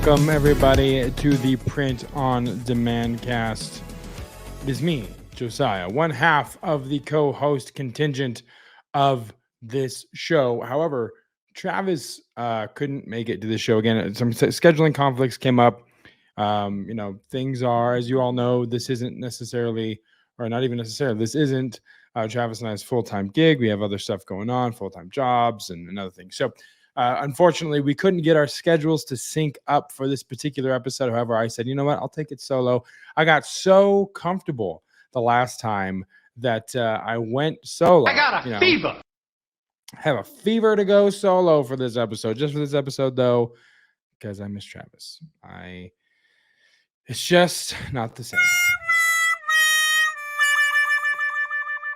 Welcome, everybody, to the Print on Demand cast. It is me, Josiah, one half of the co-host contingent of this show. However, Travis couldn't make it to the show again. Some scheduling conflicts came up. Things are, as you all know, this isn't necessarily, or not even necessarily, this isn't Travis and I's full-time gig. We have other stuff going on, full-time jobs and other things. So unfortunately, we couldn't get our schedules to sync up for this particular episode. However, I said, you know what? I'll take it solo. I got so comfortable the last time that I went solo. I got a fever. Have a fever to go solo for this episode. Just for this episode, though, because I miss Travis. It's just not the same.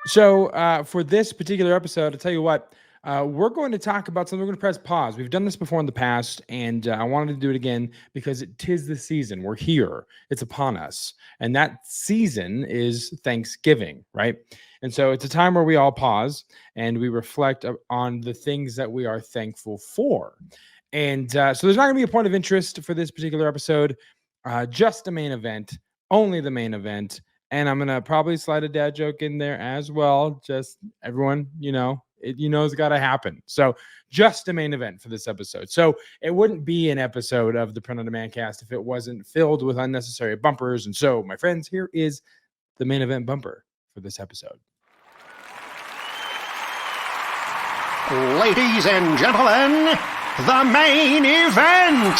So for this particular episode, I'll tell you what. We're going to talk about something. We're going to press pause. We've done this before in the past, and I wanted to do it again because it is the season. We're here. It's upon us. And that season is Thanksgiving, right? And so it's a time where we all pause and we reflect on the things that we are thankful for. And so there's not going to be a point of interest for this particular episode. Just the main event, only the main event. And I'm going to probably slide a dad joke in there as well. Just everyone, it's got to happen. So just the main event for this episode. So it wouldn't be an episode of the Print on Demand cast if it wasn't filled with unnecessary bumpers. And so, my friends, here is the main event bumper for this episode. Ladies and gentlemen, the main event.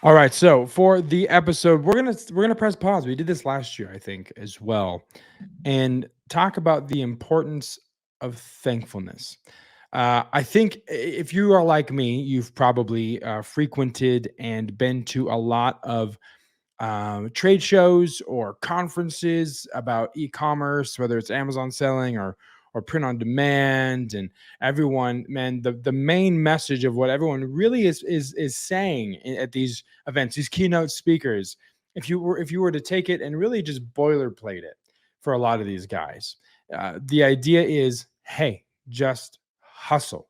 All right, so for the episode, we're gonna press pause. We did this last year, I think, as well, and talk about the importance of thankfulness. I think if you are like me, you've probably frequented and been to a lot of trade shows or conferences about e-commerce, whether it's Amazon selling or print on demand. And everyone, man, the main message of what everyone really is saying at these events, these keynote speakers, if you were to take it and really just boilerplate it for a lot of these guys, the idea is, hey, just hustle.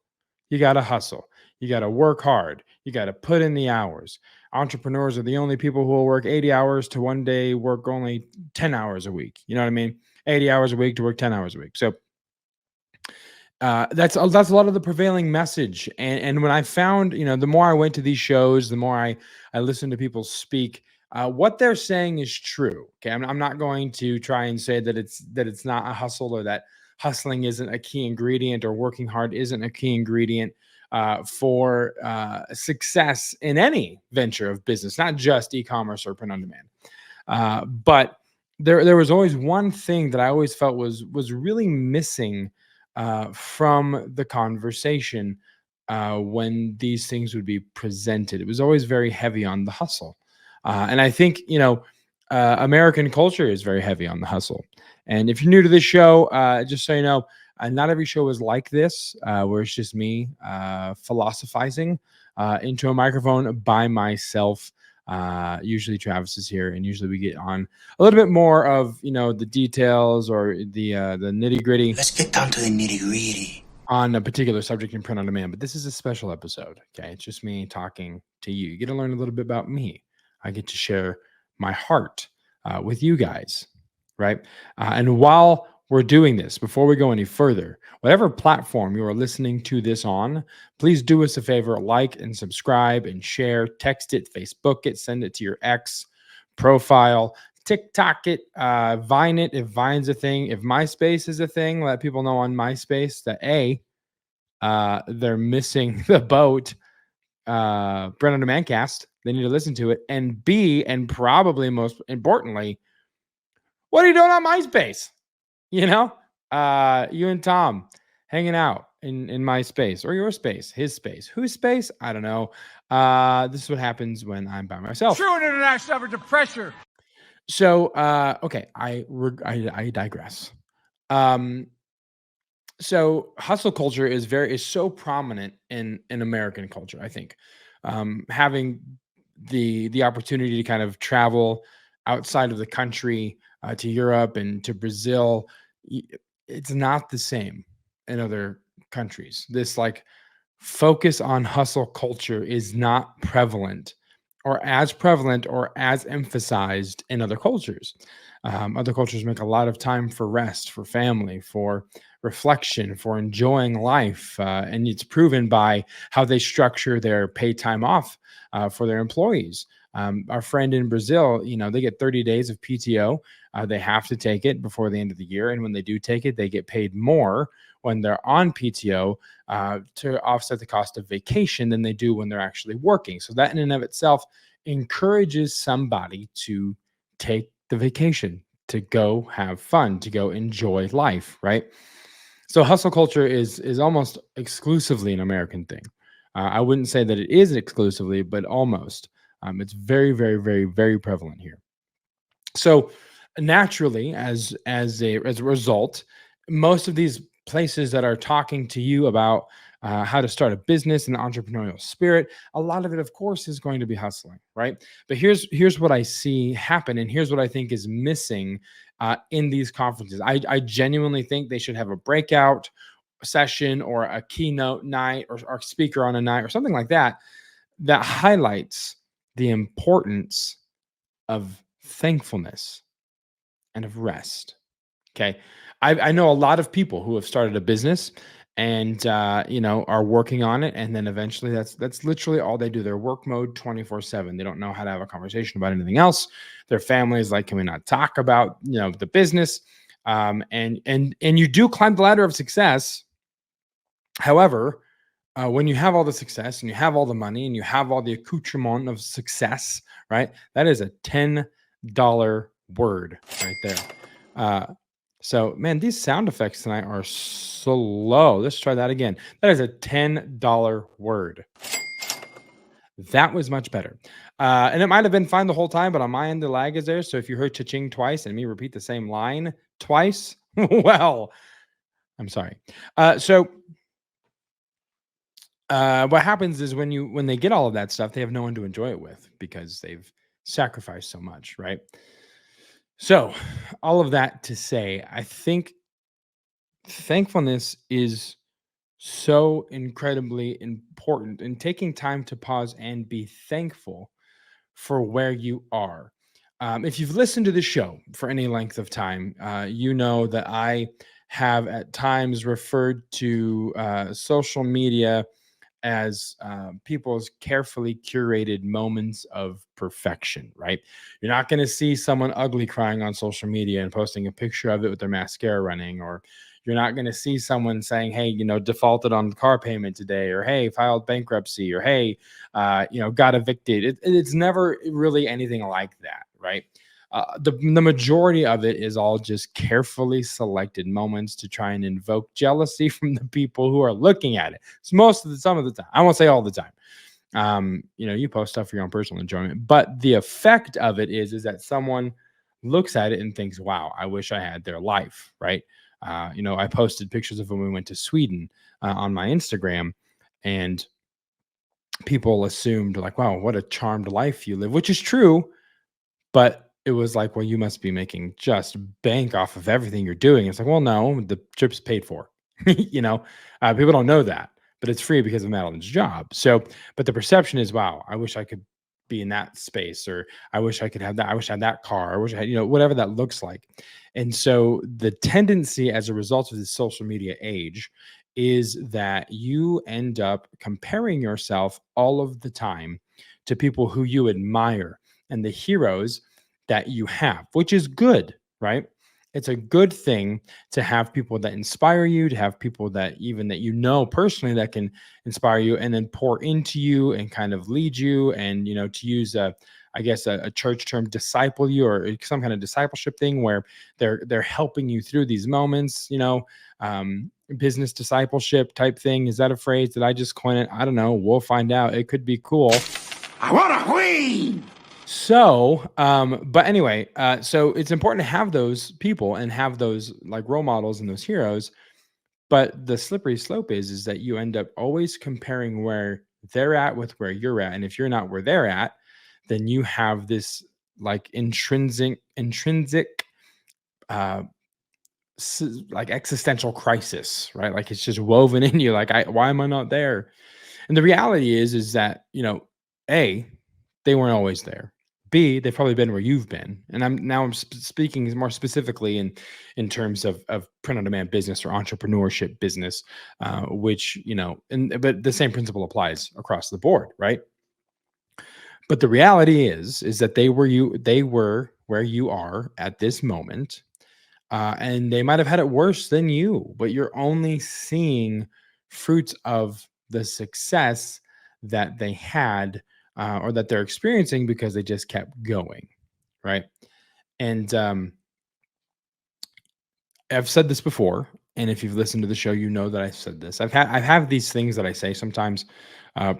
You got to hustle. You got to work hard. You got to put in the hours. Entrepreneurs are the only people who will work 80 hours to one day work only 10 hours a week. You know what I mean? 80 hours a week to work 10 hours a week. So that's a lot of the prevailing message. And when I found, the more I went to these shows, the more I listened to people speak, what they're saying is true. Okay. I'm not going to try and say that it's not a hustle, or that hustling isn't a key ingredient, or working hard isn't a key ingredient for success in any venture of business, not just e-commerce or print on demand. But there was always one thing that I always felt was really missing from the conversation when these things would be presented. It was always very heavy on the hustle. And I think, American culture is very heavy on the hustle. And if you're new to this show, just so you know, not every show is like this, where it's just me philosophizing into a microphone by myself. Usually Travis is here, and usually we get on a little bit more of, the details or the nitty gritty. Let's get down to the nitty gritty on a particular subject in print on demand. But this is a special episode. Okay. It's just me talking to you. You get to learn a little bit about me. I get to share my heart with you guys. Right. And while we're doing this, before we go any further, whatever platform you are listening to this on, please do us a favor, like and subscribe and share, text it, Facebook it, send it to your ex profile, TikTok it, Vine it, if Vine's a thing. If MySpace is a thing, let people know on MySpace that A, they're missing the boat, Print on Demand cast. They need to listen to it. And B, and probably most importantly, what are you doing on MySpace? You and Tom hanging out in my space, or your space, his space, whose space? I don't know. This is what happens when I'm by myself. True international effort to pressure. So, okay, I digress. So hustle culture is so prominent in American culture. I think having the opportunity to kind of travel outside of the country to Europe and to Brazil, it's not the same. in other countries. This like focus on hustle culture is not prevalent or as emphasized in other cultures. Other cultures make a lot of time for rest, for family, for reflection, for enjoying life. And it's proven by how they structure their paid time off for their employees. Our friend in Brazil, they get 30 days of PTO. They have to take it before the end of the year. And when they do take it, they get paid more when they're on PTO to offset the cost of vacation than they do when they're actually working. So that in and of itself encourages somebody to take the vacation, to go have fun, to go enjoy life, right? So hustle culture is almost exclusively an American thing. I wouldn't say that it is exclusively, but almost. It's very, very, very, very prevalent here. So naturally, as a result, most of these places that are talking to you about how to start a business and entrepreneurial spirit, a lot of it, of course, is going to be hustling, right? But here's what I see happen, and here's what I think is missing in these conferences. I genuinely think they should have a breakout session or a keynote night or speaker on a night or something like that that highlights the importance of thankfulness and of rest. Okay. I know a lot of people who have started a business and are working on it, and then eventually that's literally all they do. They're work mode 24/7. They don't know how to have a conversation about anything else. Their family is like, can we not talk about the business? And you do climb the ladder of success. However, when you have all the success and you have all the money and you have all the accoutrement of success, right? That is a $10 word right there. So, man, these sound effects tonight are so low. Let's try that again. That is a $10 word. That was much better. And it might have been fine the whole time, but on my end, the lag is there. So if you heard cha-ching twice and me repeat the same line twice, well, I'm sorry. What happens is when they get all of that stuff, they have no one to enjoy it with because they've sacrificed so much, right? So, all of that to say, I think thankfulness is so incredibly important, and taking time to pause and be thankful for where you are. If you've listened to the show for any length of time, you know that I have at times referred to social media as people's carefully curated moments of perfection, right? You're not going to see someone ugly crying on social media and posting a picture of it with their mascara running, or you're not going to see someone saying, hey, defaulted on the car payment today, or hey, filed bankruptcy, or hey, got evicted. It's never really anything like that, right? The majority of it is all just carefully selected moments to try and invoke jealousy from the people who are looking at it. It's some of the time. I won't say all the time. You post stuff for your own personal enjoyment, but the effect of it is that someone looks at it and thinks, wow, I wish I had their life, right? I posted pictures of when we went to Sweden on my Instagram, and people assumed like, wow, what a charmed life you live, which is true. But it was like, well, you must be making just bank off of everything you're doing. It's like, well, no, the trip's paid for. People don't know that, but it's free because of Madeline's job. So, but the perception is, wow, I wish I could be in that space, or I wish I could have that. I wish I had that car. I wish I had, whatever that looks like. And so the tendency as a result of this social media age is that you end up comparing yourself all of the time to people who you admire and the heroes that you have, which is good, right? It's a good thing to have people that inspire you, to have people that personally that can inspire you and then pour into you and kind of lead you, and to use a church term, disciple you, or some kind of discipleship thing where they're helping you through these moments, business discipleship type thing. Is that a phrase? Did I just coin it? I don't know. We'll find out. It could be cool. I want a queen. So, but anyway, so it's important to have those people and have those like role models and those heroes. But the slippery slope is that you end up always comparing where they're at with where you're at. And if you're not where they're at, then you have this like intrinsic like existential crisis, right? Like it's just woven in you. Like, why am I not there? And the reality is that, A, they weren't always there. B, they've probably been where you've been. And I'm speaking more specifically in terms of print on demand business or entrepreneurship business, which, but the same principle applies across the board, right? But the reality is that they were where you are at this moment. And they might have had it worse than you, but you're only seeing fruits of the success that they had, or that they're experiencing because they just kept going, right? And I've said this before, and if you've listened to the show, you know that I said this. I have these things that I say sometimes,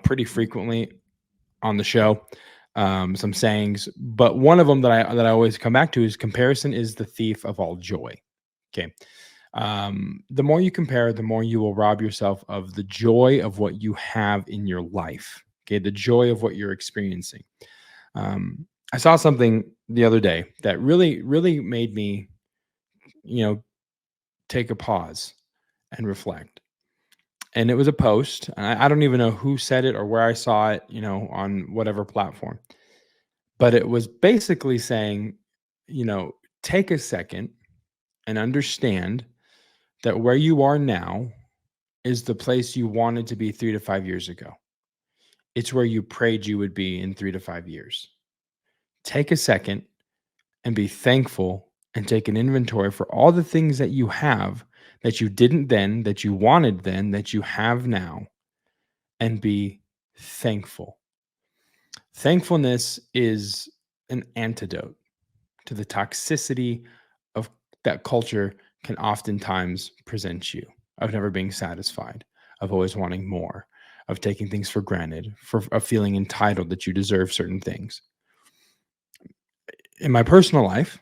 pretty frequently on the show, some sayings, but one of them that I always come back to is comparison is the thief of all joy. Okay. The more you compare, the more you will rob yourself of the joy of what you have in your life. Okay. The joy of what you're experiencing. I saw something the other day that really, really made me, take a pause and reflect. And it was a post. And I don't even know who said it or where I saw it, on whatever platform. But it was basically saying, take a second and understand that where you are now is the place you wanted to be 3 to 5 years ago. It's where you prayed you would be in 3 to 5 years. Take a second and be thankful and take an inventory for all the things that you have that you didn't then, that you wanted then, that you have now, and be thankful. Thankfulness is an antidote to the toxicity of that culture can oftentimes present you, of never being satisfied, of always wanting more, of taking things for granted, of feeling entitled that you deserve certain things. In my personal life,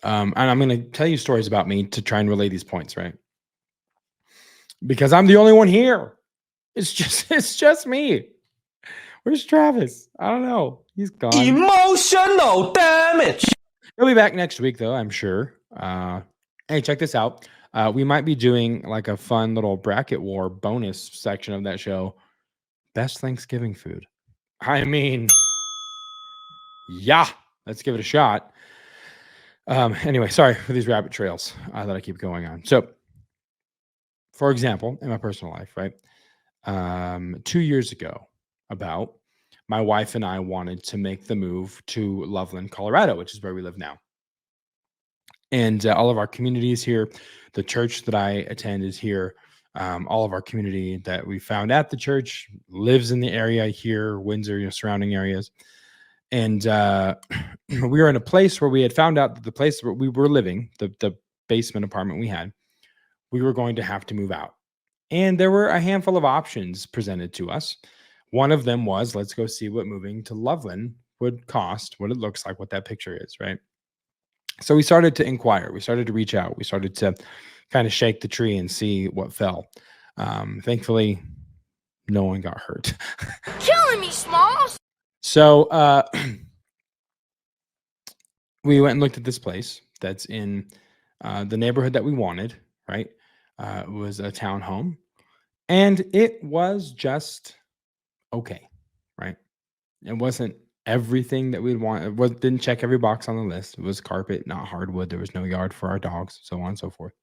and I'm going to tell you stories about me to try and relay these points, right? Because I'm the only one here. It's just me. Where's Travis? I don't know. He's gone. Emotional damage. He'll be back next week, though, I'm sure. Hey, check this out. We might be doing like a fun little bracket war bonus section of that show. Best Thanksgiving food. I mean, yeah, let's give it a shot. Anyway, sorry for these rabbit trails that I keep going on. So, for example, in my personal life, right? 2 years ago, my wife and I wanted to make the move to Loveland, Colorado, which is where we live now. And all of our community is here. The church that I attend is here. All of our community that we found at the church lives in the area here, Windsor, surrounding areas. And we were in a place where we had found out that the place where we were living, the basement apartment we had, we were going to have to move out. And there were a handful of options presented to us. One of them was, let's go see what moving to Loveland would cost, what it looks like, what that picture is, right? So we started to inquire. We started to reach out. We started to kind of shake the tree and see what fell. Thankfully, no one got hurt. Killing me, Smalls. So we went and looked at this place that's in the neighborhood that we wanted, right? It was a townhome. And it was just okay, right? It wasn't everything that we'd want. It didn't check every box on the list. It was carpet, not hardwood. There was no yard for our dogs, so on and so forth.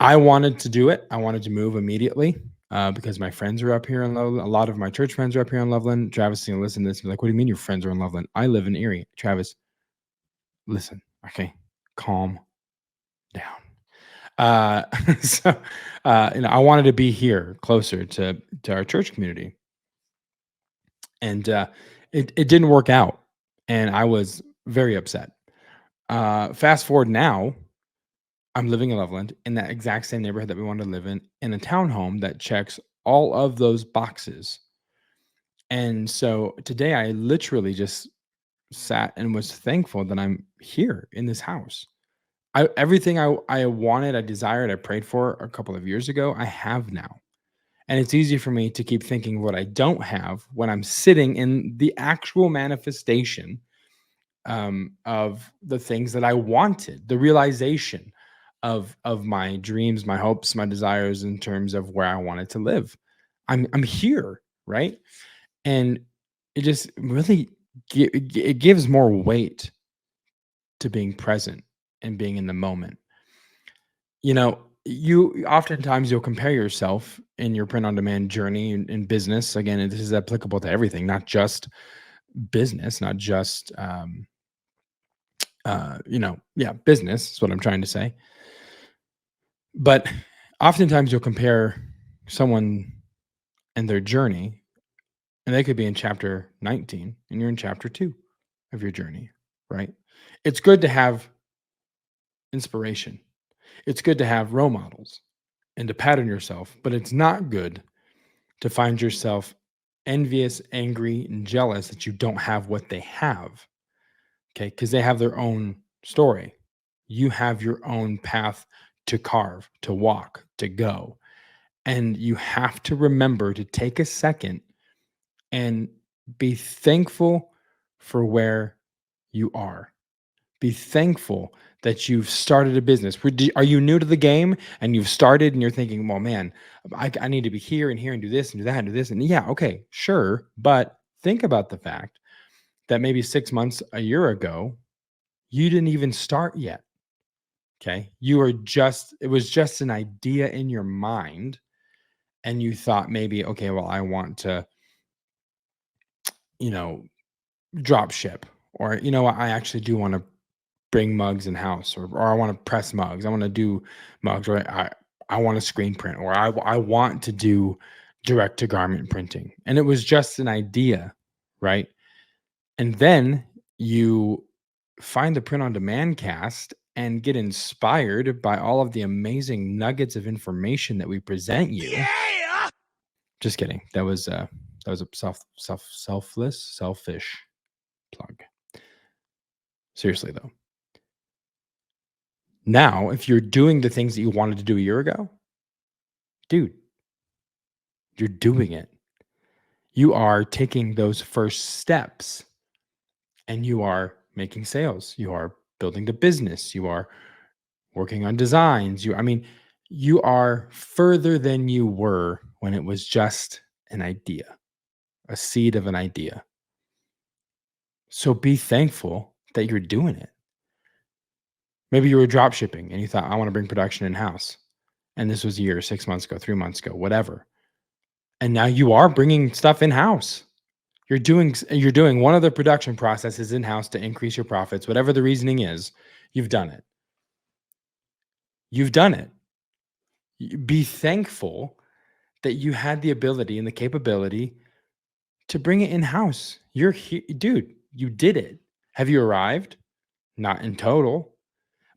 I wanted to do it. I wanted to move immediately because my friends are up here in Loveland. A lot of my church friends are up here in Loveland. Travis is going to listen to this and be like, what do you mean your friends are in Loveland? I live in Erie. Travis, listen, okay, calm down. So, I wanted to be here closer to our church community. And it didn't work out. And I was very upset. Fast forward now, I'm living in Loveland in that exact same neighborhood that we wanted to live in a townhome that checks all of those boxes. And so today I literally just sat and was thankful that I'm here in this house. Everything I wanted, I desired, I prayed for a couple of years ago, I have now. And it's easy for me to keep thinking what I don't have when I'm sitting in the actual manifestation of the things that I wanted, the realization of my dreams, my hopes, my desires in terms of where I wanted to live. I'm here, right? And it just really it gives more weight to being present and being in the moment. You oftentimes you'll compare yourself in your print on demand journey in business. Again, and this is applicable to everything, not just business, not just yeah, business is what I'm trying to say. But oftentimes you'll compare someone and their journey, and they could be in chapter 19 and you're in chapter 2 of your journey, right? It's good to have inspiration. It's good to have role models and to pattern yourself, but it's not good to find yourself envious, angry, and jealous that you don't have what they have. Okay. Because they have their own story. You have your own path to carve, to walk, to go. And you have to remember to take a second and be thankful for where you are. Be thankful that you've started a business. Are you new to the game and you've started and you're thinking, well, man, I need to be here and here and do this and do that and do this. And yeah, okay, sure. But think about the fact that maybe 6 months, a year ago, you didn't even start yet. Okay. It was just an idea in your mind. And you thought maybe, okay, well, I want to, you know, drop ship, or, I actually do want to bring mugs in house, or I want to press mugs. I want to do mugs, or I want to screen print, or I want to do direct to garment printing. And it was just an idea, right? And then you find the print on demand cast and get inspired by all of the amazing nuggets of information that we present you. Yeah! Just kidding. That was a selfish plug. Seriously though. Now, if you're doing the things that you wanted to do a year ago, dude, you're doing it. You are taking those first steps and you are making sales. You are building the business. You are working on designs. You are further than you were when it was just an idea, a seed of an idea. So be thankful that you're doing it. Maybe you were drop shipping and you thought, I want to bring production in house. And this was a year, 6 months ago, 3 months ago, whatever. And now you are bringing stuff in house. You're doing one of the production processes in house to increase your profits, whatever the reasoning is. You've done it. You've done it. Be thankful that you had the ability and the capability to bring it in house. You're here, dude. You did it. Have you arrived? Not in total,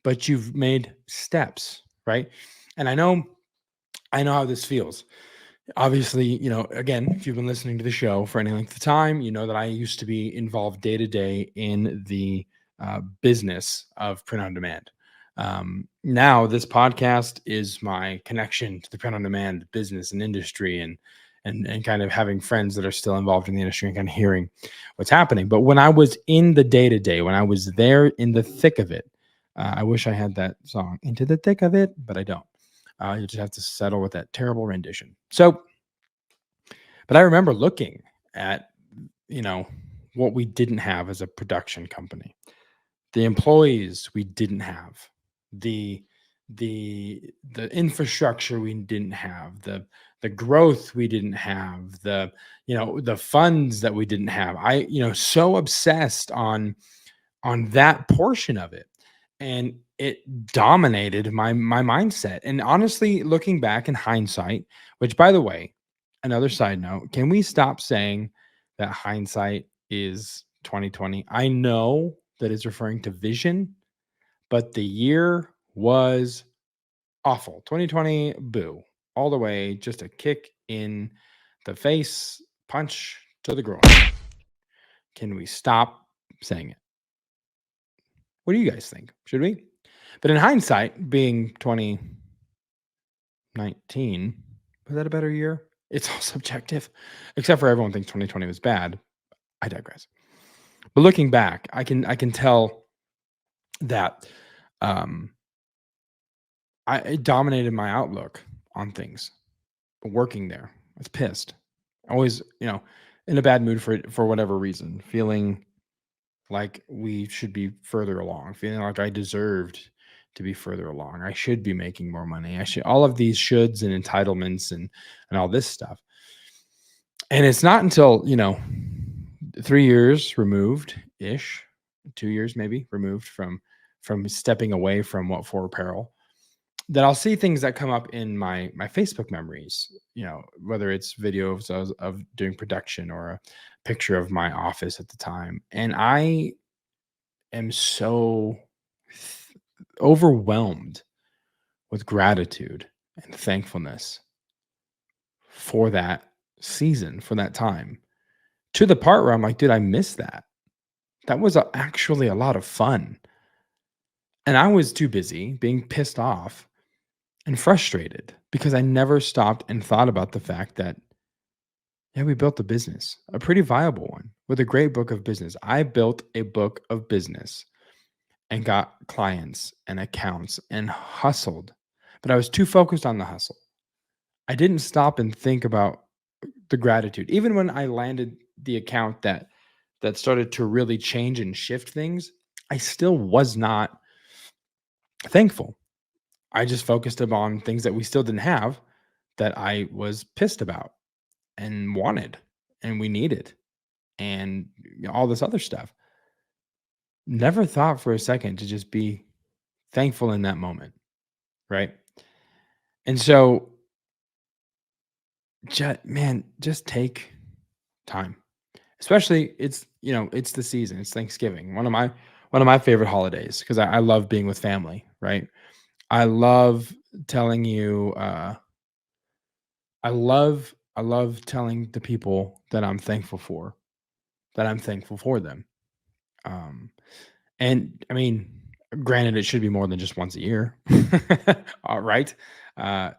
but you've made steps, right? And I know how this feels. Obviously, again, if you've been listening to the show for any length of time, you know that I used to be involved day to day in the business of print on demand. Now, this podcast is my connection to the print on demand business and industry, and kind of having friends that are still involved in the industry and kind of hearing what's happening. But when I was in the day to day, when I was there in the thick of it, I wish I had that song "Into the Thick of It," but I don't. You just have to settle with that terrible rendition. So, but I remember looking at, what we didn't have as a production company, the employees we didn't have, the the infrastructure we didn't have, the growth we didn't have, the funds that we didn't have. So obsessed on that portion of it, and it dominated my mindset. And honestly, looking back in hindsight, which, by the way, another side note, can we stop saying that hindsight is 2020? I know that it's referring to vision, but the year was awful. 2020, boo, all the way. Just a kick in the face, punch to the groin. Can we stop saying it? What do you guys think? Should we? But in hindsight, being 2019, was that a better year? It's all subjective, except for everyone thinks 2020 was bad. I digress. But looking back, I can tell that it dominated my outlook on things. Working there, I was pissed. Always, in a bad mood for whatever reason, feeling like we should be further along, feeling like I deserved to be further along. I should be making more money. I should, all of these shoulds and entitlements and all this stuff. And it's not until, 3 years removed ish, 2 years maybe removed from stepping away from what for apparel, that I'll see things that come up in my Facebook memories, whether it's videos of doing production or a picture of my office at the time. And I am so overwhelmed with gratitude and thankfulness for that season, for that time, to the part where I'm like, dude, I miss that. That was actually a lot of fun. And I was too busy being pissed off and frustrated because I never stopped and thought about the fact that, yeah, we built a business, a pretty viable one with a great book of business. I built a book of business and got clients and accounts and hustled, but I was too focused on the hustle. I didn't stop and think about the gratitude. Even when I landed the account that started to really change and shift things, I still was not thankful. I just focused on things that we still didn't have that I was pissed about and wanted and we needed and all this other stuff. Never thought for a second to just be thankful in that moment, right? And so, just take time. Especially it's the season. It's Thanksgiving. One of my favorite holidays because I love being with family, right? I love telling you, I love telling the people that I'm thankful for, that I'm thankful for them. Um, and I mean, granted, it should be more than just once a year. All right. Uh,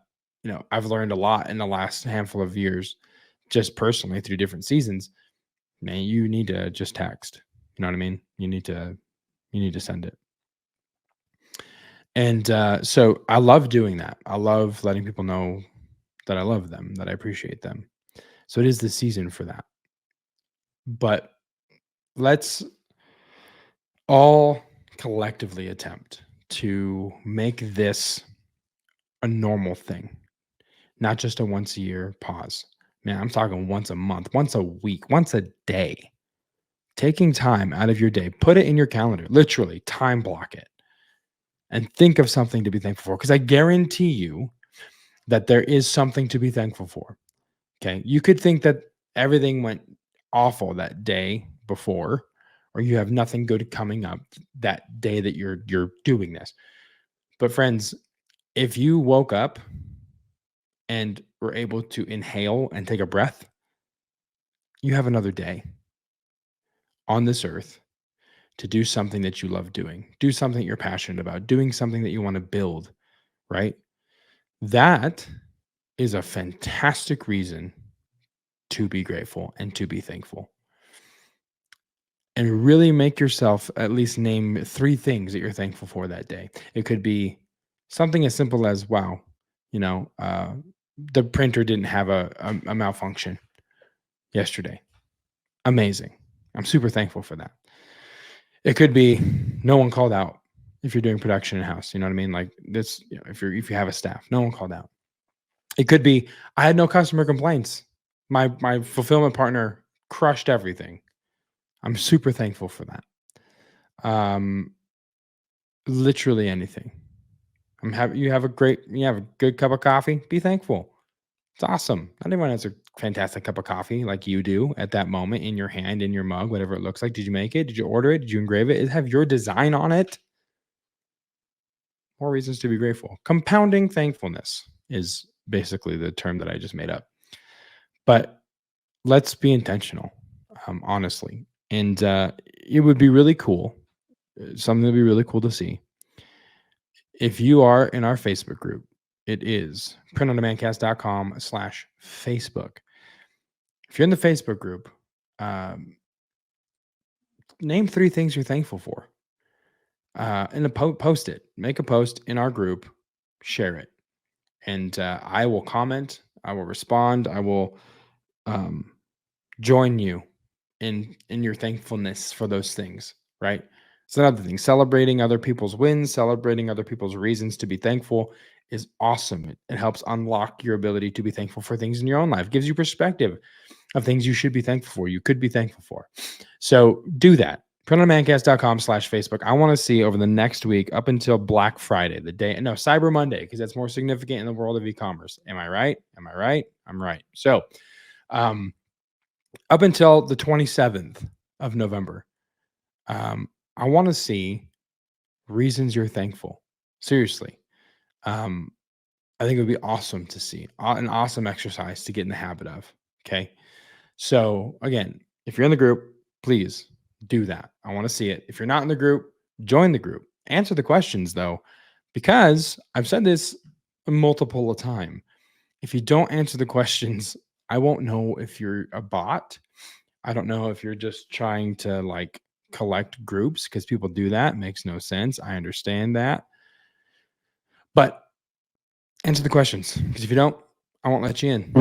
I've learned a lot in the last handful of years, just personally through different seasons. Man, you need to just text. You know what I mean? You need to send it. And so I love doing that. I love letting people know that I love them, that I appreciate them. So it is the season for that. But let's all collectively attempt to make this a normal thing, not just a once a year pause. Man, I'm talking once a month, once a week, once a day. Taking time out of your day, put it in your calendar, literally time block it and think of something to be thankful for. Because I guarantee you that there is something to be thankful for. Okay. You could think that everything went awful that day before, or you have nothing good coming up that day that you're doing this. But friends, if you woke up and were able to inhale and take a breath, you have another day on this earth to do something that you love doing, do something that you're passionate about, doing something that you want to build, right? That is a fantastic reason to be grateful and to be thankful. And really make yourself at least name 3 things that you're thankful for that day. It could be something as simple as, wow, you know, uh, the printer didn't have a malfunction yesterday. Amazing. I'm super thankful for that. It could be no one called out if you're doing production in house. You know what I mean? Like this, if you have a staff, no one called out. It could be I had no customer complaints. My fulfillment partner crushed everything. I'm super thankful for that. Um, Literally anything. You have a good cup of coffee. Be thankful. It's awesome. Not everyone has a fantastic cup of coffee like you do at that moment in your hand, in your mug, whatever it looks like. Did you make it? Did you order it? Did you engrave it? Does it have your design on it? More reasons to be grateful. Compounding thankfulness is basically the term that I just made up. But let's be intentional, honestly. And it would be really cool, something that would be really cool to see. If you are in our Facebook group, it is printondemandcast.com/Facebook. If you're in the Facebook group, um, name 3 things you're thankful for. And post it. Make a post in our group share it. And I will comment. I will respond. I will join you in your thankfulness for those things, right? It's another thing. Celebrating other people's wins, celebrating other people's reasons to be thankful is awesome. It helps unlock your ability to be thankful for things in your own life. Gives you perspective of things you should be thankful for, you could be thankful for. So do that. PrintOnDemandCast.com/Facebook. I want to see over the next week up until Black Friday, Cyber Monday, because that's more significant in the world of e-commerce. Am I right? Am I right? I'm right. So up until the 27th of November, I want to see reasons you're thankful. Seriously. I think it would be awesome to see, an awesome exercise to get in the habit of. Okay. So again, if you're in the group, please do that. I want to see it. If you're not in the group, join the group. Answer the questions though, because I've said this multiple time. If you don't answer the questions, I won't know if you're a bot. I don't know if you're just trying to like collect groups, because people do that. It makes no sense. I understand that. But answer the questions, because if you don't, I won't let you in.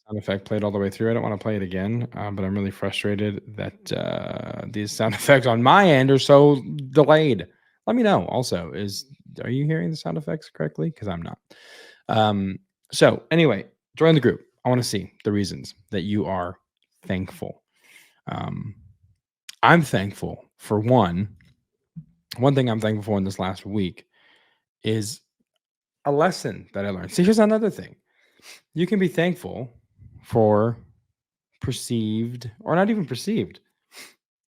Sound effect played all the way through. I don't want to play it again, but I'm really frustrated that these sound effects on my end are so delayed. Let me know. Also, are you hearing the sound effects correctly? Because I'm not. So anyway, join the group. I want to see the reasons that you are thankful. I'm thankful for one thing I'm thankful for in this last week is a lesson that I learned. See, here's another thing. You can be thankful for perceived, or not even perceived,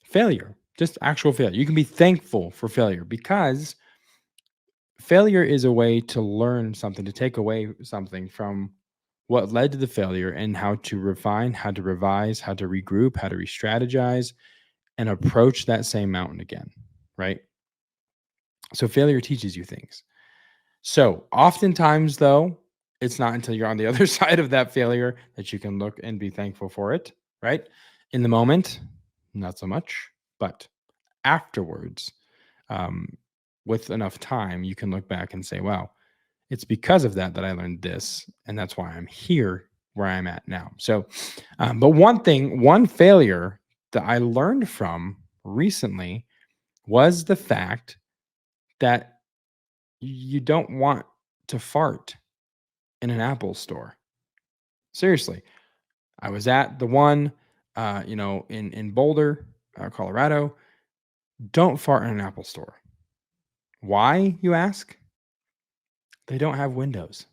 failure, just actual failure. You can be thankful for failure, because failure is a way to learn something, to take away something from what led to the failure, and how to refine, how to revise, how to regroup, how to re-strategize, and approach that same mountain again, right? So failure teaches you things. So oftentimes, though, it's not until you're on the other side of that failure that you can look and be thankful for it, right? In the moment, not so much, but afterwards, with enough time, you can look back and say, wow, it's because of that I learned this, and that's why I'm here where I'm at now. So, but one failure that I learned from recently was the fact that you don't want to fart in an Apple store. Seriously. I was at the one, in Boulder, Colorado. Don't fart in an Apple store. Why, you ask? They don't have windows.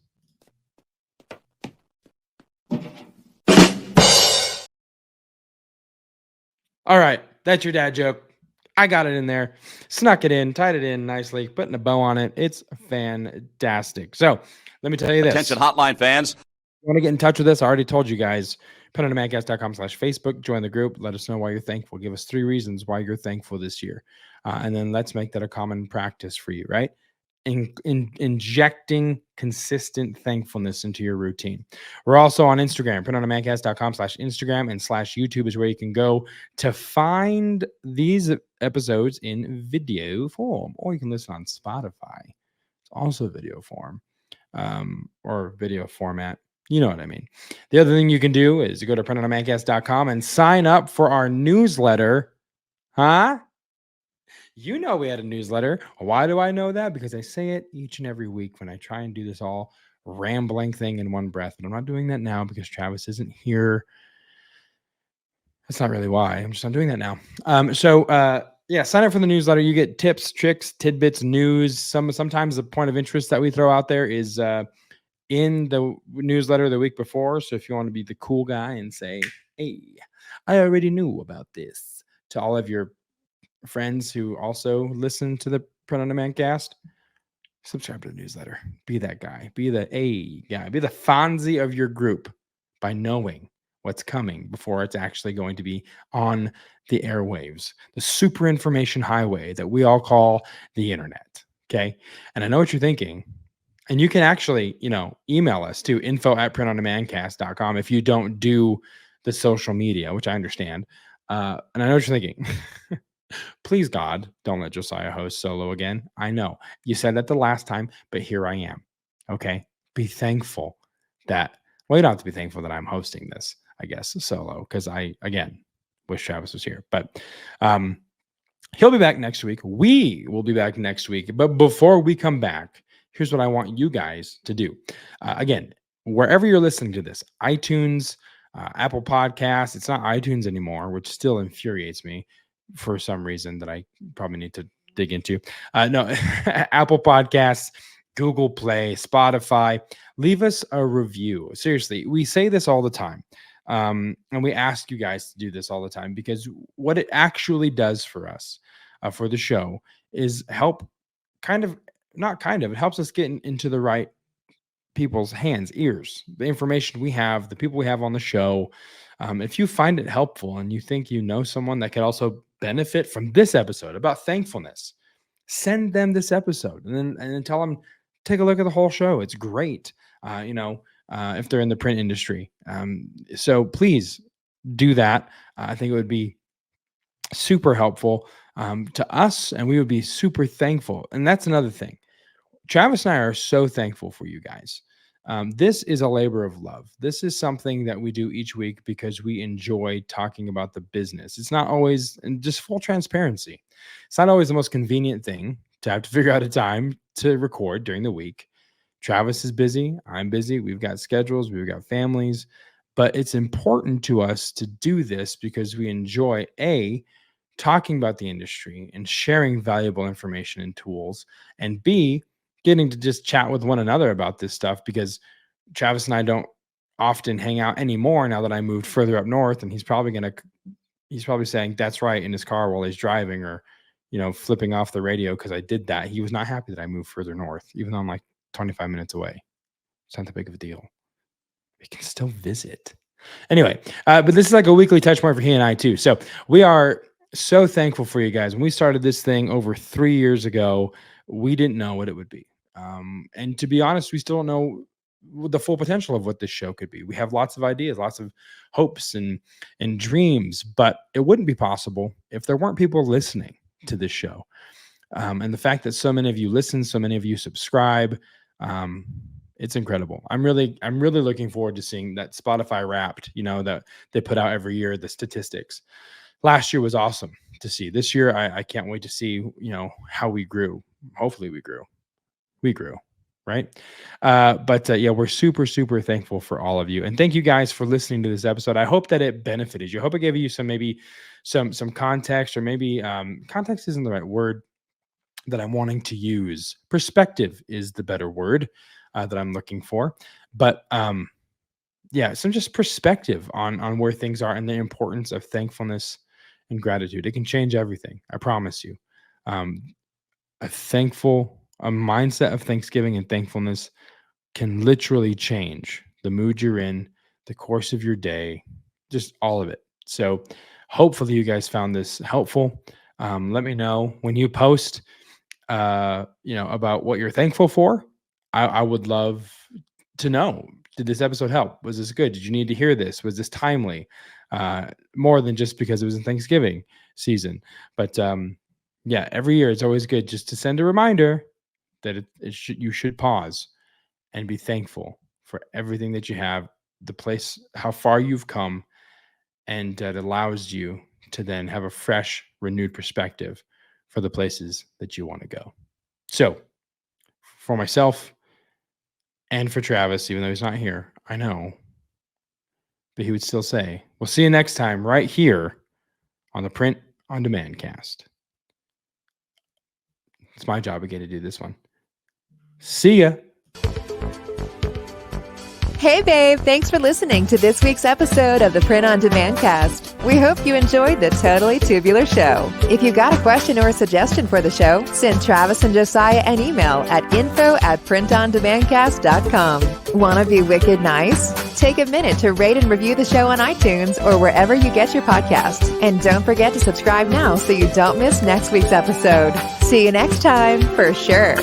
All right, that's your dad joke. I got it in there, snuck it in, tied it in nicely, putting a bow on it. It's fantastic. So let me tell you this. Attention hotline fans. You want to get in touch with us? I already told you guys. PrintOnDemandCast.com/Facebook. Join the group. Let us know why you're thankful. Give us 3 reasons why you're thankful this year. And then let's make that a common practice for you, right? Injecting consistent thankfulness into your routine. We're also on Instagram. PrintOnDemandCast.com/Instagram and /YouTube is where you can go to find these episodes in video form, or you can listen on Spotify. It's also video form, or video format. You know what I mean. The other thing you can do is go to PrintOnDemandCast.com and sign up for our newsletter. Huh? You know we had a newsletter. Why do I know that? Because I say it each and every week when I try and do this all rambling thing in one breath. But I'm not doing that now because Travis isn't here. That's not really why. I'm just not doing that now. Sign up for the newsletter. You get tips, tricks, tidbits, news. Sometimes the point of interest that we throw out there is in the newsletter the week before. So if you want to be the cool guy and say, hey, I already knew about this, to all of your friends who also listen to the Print on Demand cast, subscribe to the newsletter. Be that guy. Be the A guy. Be the Fonzie of your group by knowing what's coming before it's actually going to be on the airwaves, the super information highway that we all call the internet. Okay. And I know what you're thinking. And you can actually, email us to info@printondemandcast.com if you don't do the social media, which I understand. And I know what you're thinking. Please, God, don't let Josiah host solo again. I know you said that the last time, but here I am. Okay. Be thankful that, well, you don't have to be thankful that I'm hosting this, I guess, solo, because I, again, wish Travis was here. But he'll be back next week. We will be back next week. But before we come back, here's what I want you guys to do. Again, wherever you're listening to this, iTunes, Apple Podcasts, it's not iTunes anymore, which still infuriates me for some reason that I probably need to dig into. No, Apple Podcasts, Google Play, Spotify, leave us a review. Seriously, we say this all the time. And we ask you guys to do this all the time because what it actually does for us, for the show, is help it helps us get into the right people's hands, ears, the information we have, the people we have on the show. If you find it helpful and you think you know someone that could also benefit from this episode about thankfulness, send them this episode and then tell them, take a look at the whole show. It's great. If they're in the print industry. So please do that. I think it would be super helpful to us, and we would be super thankful. And that's another thing. Travis and I are so thankful for you guys. This is a labor of love. This is something that we do each week because we enjoy talking about the business. It's not always, and just full transparency, it's not always the most convenient thing to have to figure out a time to record during the week. Travis is busy. I'm busy. We've got schedules. We've got families. But it's important to us to do this because we enjoy, A, talking about the industry and sharing valuable information and tools, and B, getting to just chat with one another about this stuff because Travis and I don't often hang out anymore now that I moved further up north, and he's probably saying that's right in his car while he's driving or, flipping off the radio because I did that. He was not happy that I moved further north, even though I'm like 25 minutes away. It's not that big of a deal. We can still visit. Anyway, but this is like a weekly touch point for he and I too. So we are so thankful for you guys. When we started this thing over 3 years ago, we didn't know what it would be. And to be honest, we still don't know the full potential of what this show could be. We have lots of ideas, lots of hopes and dreams, but it wouldn't be possible if there weren't people listening to this show. And the fact that so many of you listen, so many of you subscribe, it's incredible. I'm really looking forward to seeing that Spotify Wrapped, that they put out every year, the statistics. Last year was awesome to see. This year, I can't wait to see, how we grew. Hopefully we grew. Right? Yeah, we're super, super thankful for all of you. And thank you guys for listening to this episode. I hope that it benefited you. I hope it gave you some context, or maybe context isn't the right word that I'm wanting to use. Perspective is the better word that I'm looking for. But some just perspective on where things are and the importance of thankfulness and gratitude. It can change everything. I promise you. A mindset of thanksgiving and thankfulness can literally change the mood you're in, the course of your day, just all of it. So hopefully you guys found this helpful. Let me know when you post, about what you're thankful for. I would love to know, did this episode help? Was this good? Did you need to hear this? Was this timely? More than just because it was in Thanksgiving season. But every year it's always good just to send a reminder that you should pause and be thankful for everything that you have, the place, how far you've come, and that allows you to then have a fresh, renewed perspective for the places that you want to go. So for myself and for Travis, even though he's not here, I know, but he would still say, we'll see you next time right here on the Print on Demand cast. It's my job again to do this one. See ya. Hey, babe. Thanks for listening to this week's episode of the Print on Demand cast. We hope you enjoyed the Totally Tubular Show. If you've got a question or a suggestion for the show, send Travis and Josiah an email at info@printondemandcast.com. Want to be wicked nice? Take a minute to rate and review the show on iTunes or wherever you get your podcasts. And don't forget to subscribe now so you don't miss next week's episode. See you next time, for sure.